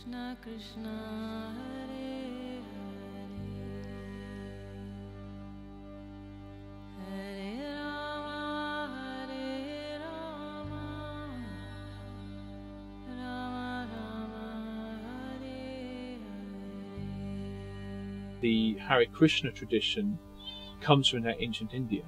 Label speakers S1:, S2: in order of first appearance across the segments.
S1: Krishna Krishna Hare Hare Hare Rama Hare Rama Rama Rama Hare Hare.
S2: The Hare Krishna tradition comes from that ancient India.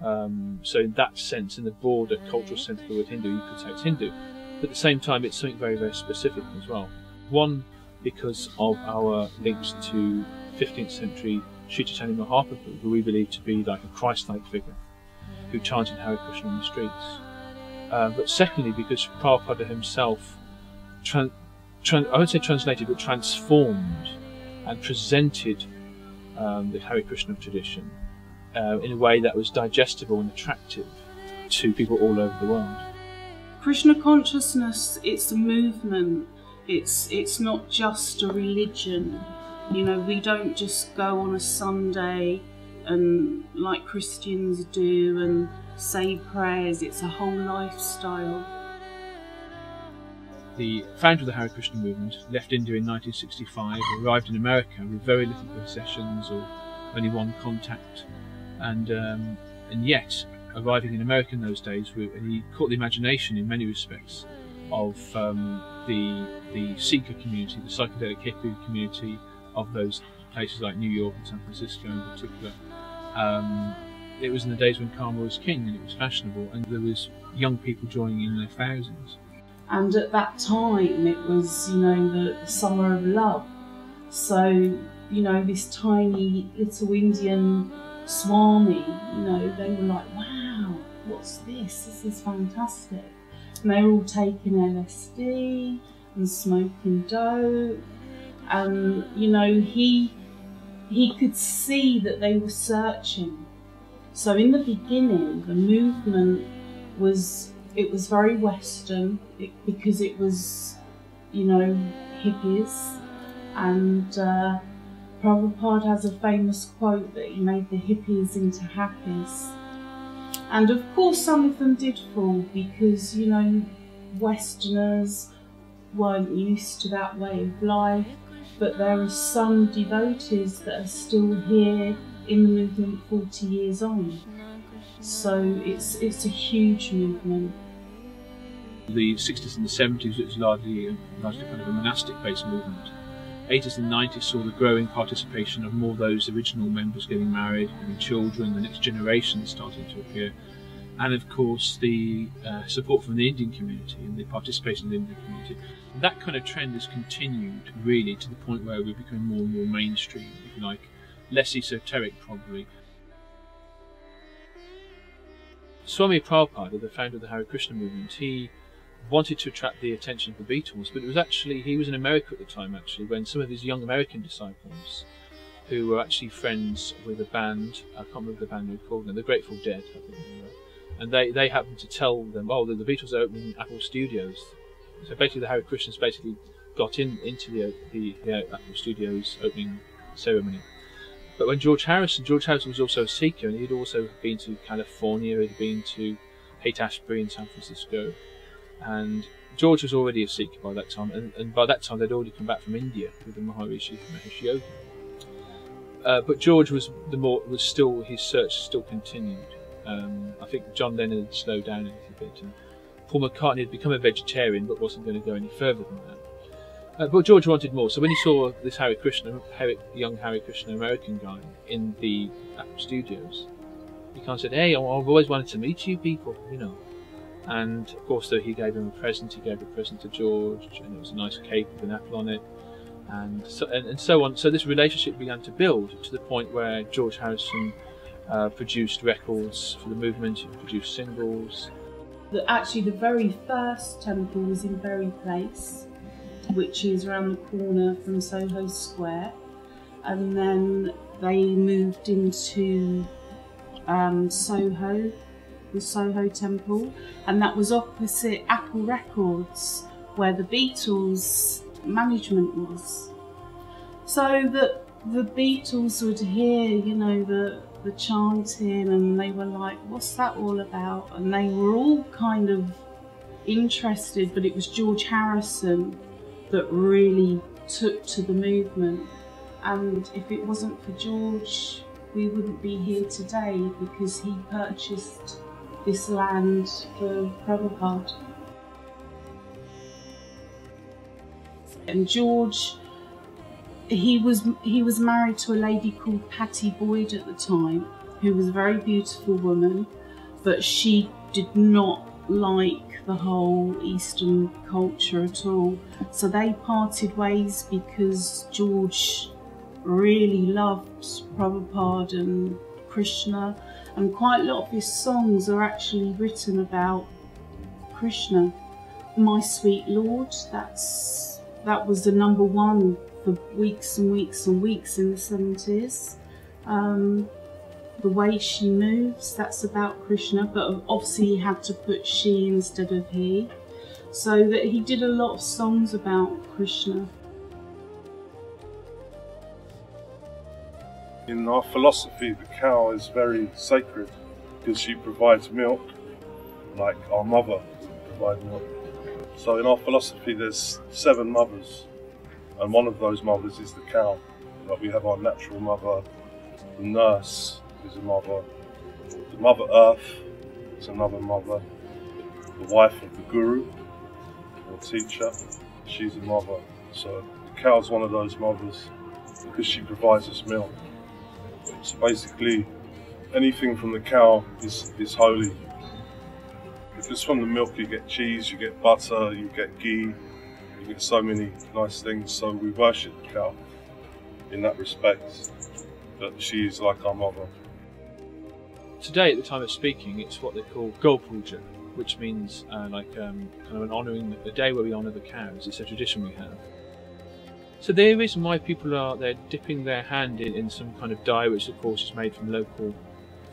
S2: So in that sense, in the broader cultural sense of the word Hindu, you could say it's Hindu. But at the same time, it's something very, very specific as well. One, because of our links to 15th century Sri Chaitanya Mahaprabhu, who we believe to be like a Christ-like figure, who chanted Hare Krishna on the streets. But secondly, because Prabhupada himself, I would say translated, but transformed and presented the Hare Krishna tradition in a way that was digestible and attractive to people all over the world.
S3: Krishna consciousness, it's a movement. It's not just a religion. You know, we don't just go on a Sunday and like Christians do and say prayers. It's a whole lifestyle.
S2: The founder of the Hare Krishna movement left India in 1965, arrived in America with very little possessions or only one contact, and yet arriving in America in those days, he caught the imagination in many respects of the seeker community, the psychedelic hippie community of those places like New York and San Francisco in particular. It was in the days when karma was king and it was fashionable, and there was young people joining in their thousands.
S3: And at that time, it was, you know, the summer of love. So, you know, this tiny little Indian Swami, you know, they were like, wow, what's this? This is fantastic. And they were all taking LSD and smoking dope. And, you know, he could see that they were searching. So in the beginning, the movement was, it was very Western because it was, you know, hippies. And Prabhupada has a famous quote that he made the hippies into happies. And of course some of them did fall because, you know, Westerners weren't used to that way of life. But there are some devotees that are still here in the movement 40 years on. So it's a huge movement.
S2: The 60s and the 70s, it was largely kind of a monastic-based movement. 80s and 90s saw the growing participation of more of those original members getting married, having children, the next generation starting to appear, and of course the support from the Indian community and the participation of the Indian community. And that kind of trend has continued really to the point where we're becoming more and more mainstream, if you like, less esoteric probably. Swami Prabhupada, the founder of the Hare Krishna movement, he wanted to attract the attention of the Beatles, but it was actually, he was in America at the time actually, when some of his young American disciples, who were actually friends with a band, I can't remember the band they were called now, the Grateful Dead, I think they were, and they happened to tell them, oh, the Beatles are opening Apple Studios. So basically the Hare Krishnas basically got into the Apple Studios opening ceremony. But when George Harrison was also a seeker, and he'd also been to California, he'd been to Haight-Ashbury in San Francisco, and George was already a seeker by that time, and by that time they'd already come back from India with the Maharishi Mahesh Yogi. But George his search still continued. I think John Lennon had slowed down a little bit, and Paul McCartney had become a vegetarian but wasn't going to go any further than that. But George wanted more, so when he saw this young Hare Krishna American guy in the Apple Studios, he kind of said, hey, I've always wanted to meet you people, you know. And of course, though, he gave him a present. He gave a present to George, and it was a nice cake with an apple on it, and so on. So this relationship began to build to the point where George Harrison produced records for the movement. He produced singles.
S3: Actually, the very first temple was in Berry Place, which is around the corner from Soho Square, and then they moved into Soho, the Soho Temple, and that was opposite Apple Records, where the Beatles management was. So that the Beatles would hear, you know, the chanting, and they were like, what's that all about? And they were all kind of interested, but it was George Harrison that really took to the movement. And if it wasn't for George, we wouldn't be here today, because he purchased this land for Prabhupada. And George, he was married to a lady called Patty Boyd at the time, who was a very beautiful woman, but she did not like the whole Eastern culture at all. So they parted ways because George really loved Prabhupada and Krishna, and quite a lot of his songs are actually written about Krishna. My Sweet Lord, that was the #1 for weeks and weeks and weeks in the 70s. The Way She Moves, that's about Krishna, but obviously he had to put she instead of he. So that he did a lot of songs about Krishna.
S4: In our philosophy, the cow is very sacred because she provides milk, like our mother would provide milk. So in our philosophy, there's 7 mothers, and one of those mothers is the cow. Like we have our natural mother, the nurse is a mother, the Mother Earth is another mother, the wife of the guru or teacher, she's a mother. So the cow's one of those mothers because she provides us milk. So basically, anything from the cow is holy. Because from the milk you get cheese, you get butter, you get ghee, you get so many nice things. So we worship the cow in that respect, that she is like our mother.
S2: Today, at the time of speaking, it's what they call Go Puja, which means kind of an honouring, a day where we honour the cows. It's a tradition we have. So the reason why people they're dipping their hand in some kind of dye, which of course is made from local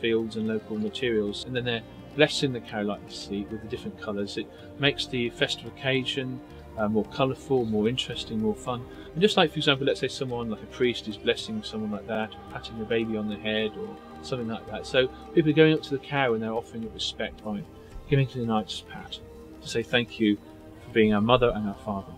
S2: fields and local materials, and then they're blessing the cow like you see with the different colours. It makes the festive occasion more colourful, more interesting, more fun. And just like, for example, let's say someone like a priest is blessing someone like that, patting the baby on the head or something like that. So people are going up to the cow and they're offering it respect by giving it a nice pat to say thank you for being our mother and our father.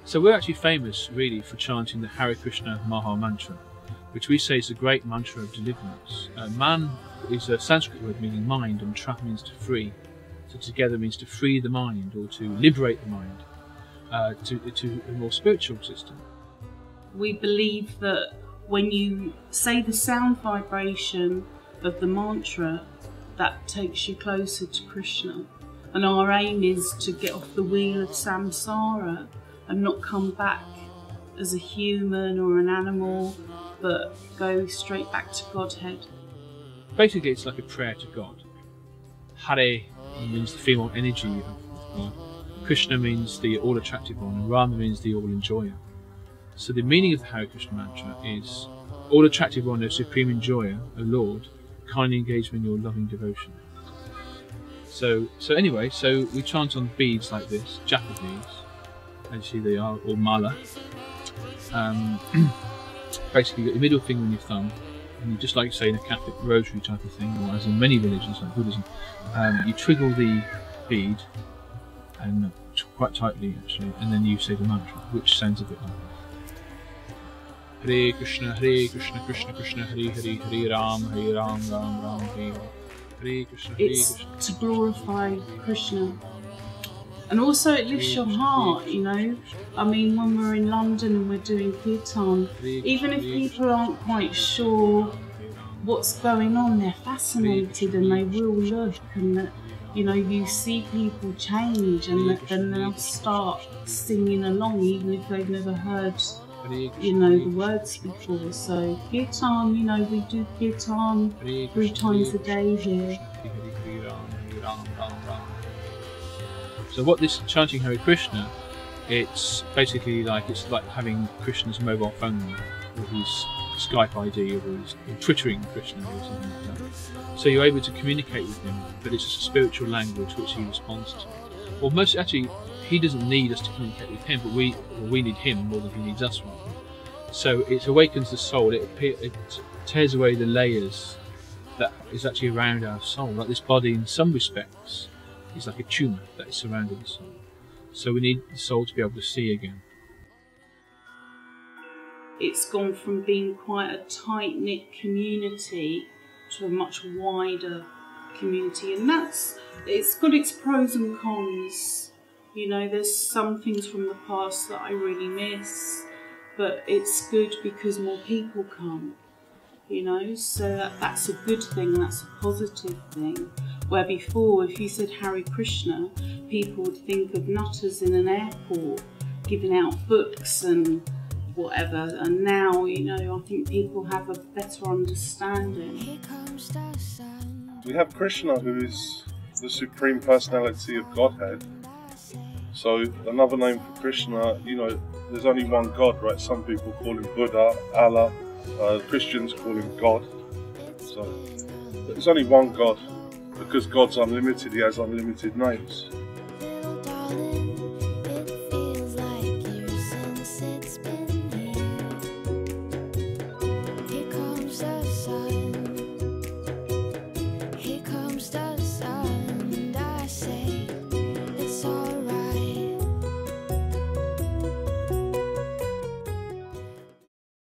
S2: So we're actually famous really for chanting the Hare Krishna Maha mantra, which we say is a great mantra of deliverance. Man is a Sanskrit word meaning mind, and tra means to free. So together means to free the mind or to liberate the mind to a more spiritual system.
S3: We believe that when you say the sound vibration of the mantra, that takes you closer to Krishna. And our aim is to get off the wheel of samsara and not come back as a human or an animal, but go straight back to Godhead.
S2: Basically, it's like a prayer to God. Hare means the female energy of God. Krishna means the all-attractive one, and Rama means the all-enjoyer. So the meaning of the Hare Krishna mantra is all-attractive one, O supreme enjoyer, O Lord, kindly engage me in your loving devotion. So anyway, we chant on beads like this, japa beads. As you see, they are, or mala. Basically, you've got your middle finger and your thumb, and you just like say in a Catholic rosary type of thing, or as in many religions like Buddhism, you triggle the bead, and quite tightly actually, and then you say the mantra, which sounds a bit like this. Hare Krishna, Krishna Krishna, Hare Hare, Hare Ram, Ram Ram, Hare Hare Krishna, Hare Krishna.
S3: It's to glorify Krishna. And also it lifts your heart, you know. I mean, when we're in London and we're doing kirtan, even if people aren't quite sure what's going on, they're fascinated and they will look, and that, you know, you see people change, and then they'll start singing along even if they've never heard, you know, the words before. So kirtan, you know, we do kirtan 3 times a day here.
S2: So what this chanting Hare Krishna, it's basically like, it's like having Krishna's mobile phone number, or his Skype ID, or his twittering Krishna or something like that. So you're able to communicate with him, but it's just a spiritual language which he responds to. Well, most actually, he doesn't need us to communicate with him, but we need him more than he needs us. So it awakens the soul. It tears away the layers that is actually around our soul. Like this body, in some respects, is like a tumour that is surrounding the soul. So we need the soul to be able to see again.
S3: It's gone from being quite a tight-knit community to a much wider community, and it's got its pros and cons. You know, there's some things from the past that I really miss, but it's good because more people come, you know, so that's a good thing, that's a positive thing. Where before, if you said Hare Krishna, people would think of nutters in an airport giving out books and whatever, and now, you know, I think people have a better understanding.
S4: We have Krishna, who is the Supreme Personality of Godhead. So another name for Krishna, you know, there's only one God, right? Some people call him Buddha, Allah, Christians call him God. So there's only one God. Because God's unlimited, he has unlimited names.